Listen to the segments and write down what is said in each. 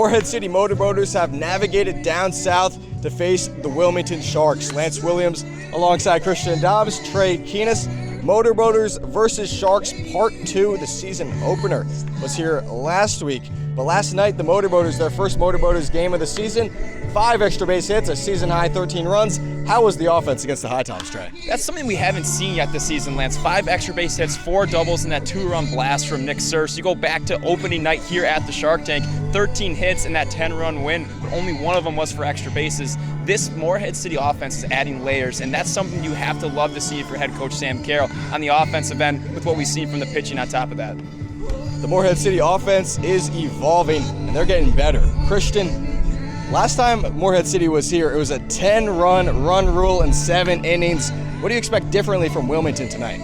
Morehead City Motorboaters have navigated down south to face the Wilmington Sharks. Lance Williams alongside Christian Dobbs, Trey Keenis. Motorboaters versus Sharks Part 2, the season opener, was here last week. But last night, the Motorboaters, their first Motorboaters game of the season, 5 extra base hits, a season-high 13 runs. How was the offense against the High Tops, Trey? That's something we haven't seen yet this season, Lance. 5 extra base hits, 4 doubles, and that 2-run blast from Nick Surse. You go back to opening night here at the Shark Tank, 13 hits and that 10-run win, but only one of them was for extra bases. This Morehead City offense is adding layers, and that's something you have to love to see for head coach Sam Carroll on the offensive end with what we've seen from the pitching on top of that. The Morehead City offense is evolving, and they're getting better. Christian, last time Morehead City was here, it was a 10-run rule in 7 innings. What do you expect differently from Wilmington tonight?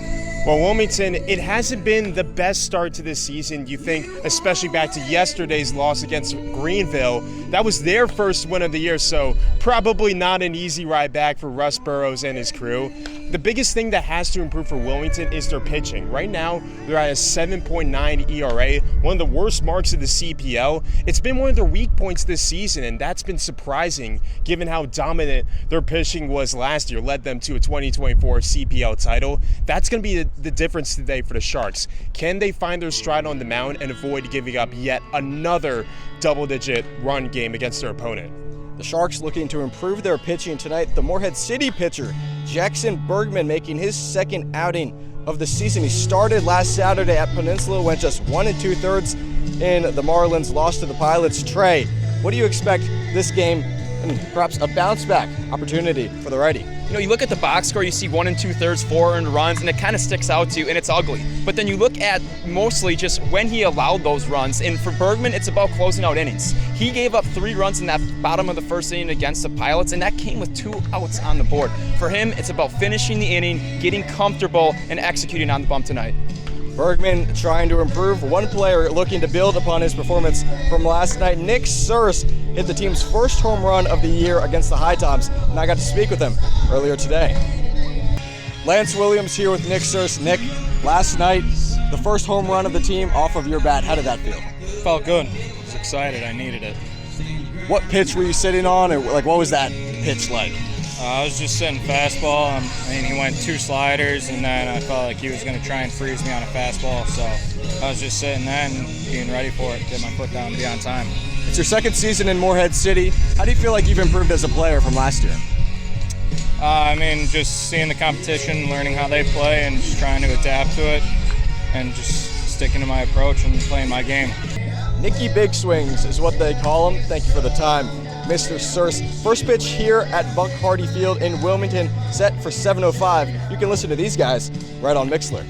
Well, Wilmington, it hasn't been the best start to this season, you think, especially back to yesterday's loss against Greenville. That was their first win of the year, so probably not an easy ride back for Russ Burrows and his crew. The biggest thing that has to improve for Wilmington is their pitching. Right now, they're at a 7.9 ERA, one of the worst marks of the CPL. It's been one of their weak points this season, and that's been surprising given how dominant their pitching was last year, led them to a 2024 CPL title. That's going to be the difference today for the Sharks. Can they find their stride on the mound and avoid giving up yet another double-digit run game against their opponent? The Sharks looking to improve their pitching tonight. The Morehead City pitcher, Jackson Bergman, making his second outing of the season. He started last Saturday at Peninsula, went just 1 2/3 in the Marlins, lost to the Pilots. Trey, what do you expect this game and perhaps a bounce-back opportunity for the righty? You know, you look at the box score, you see 1 2/3, 4 earned runs, and it kind of sticks out to you, and it's ugly. But then you look at mostly just when he allowed those runs, and for Bergman, it's about closing out innings. He gave up 3 runs in that bottom of the first inning against the Pilots, and that came with 2 outs on the board. For him, it's about finishing the inning, getting comfortable, and executing on the bump tonight. Bergman trying to improve. One player looking to build upon his performance from last night. Nick Surse hit the team's first home run of the year against the High Tops, and I got to speak with him earlier today. Lance Williams here with Nick Surse. Nick, last night, the first home run of the team off of your bat. How did that feel? Felt good. I was excited. I needed it. What pitch were you sitting on, or what was that pitch like? I was just sitting fastball. He went 2 sliders, and then I felt like he was going to try and freeze me on a fastball. So I was just sitting there and being ready for it, get my foot down, and be on time. It's your second season in Morehead City. How do you feel like you've improved as a player from last year? Just seeing the competition, learning how they play, and just trying to adapt to it, and just sticking to my approach and playing my game. Nicky Big Swings is what they call him. Thank you for the time, Mr. Surse. First pitch here at Buck Hardy Field in Wilmington, set for 7:05. You can listen to these guys right on Mixler.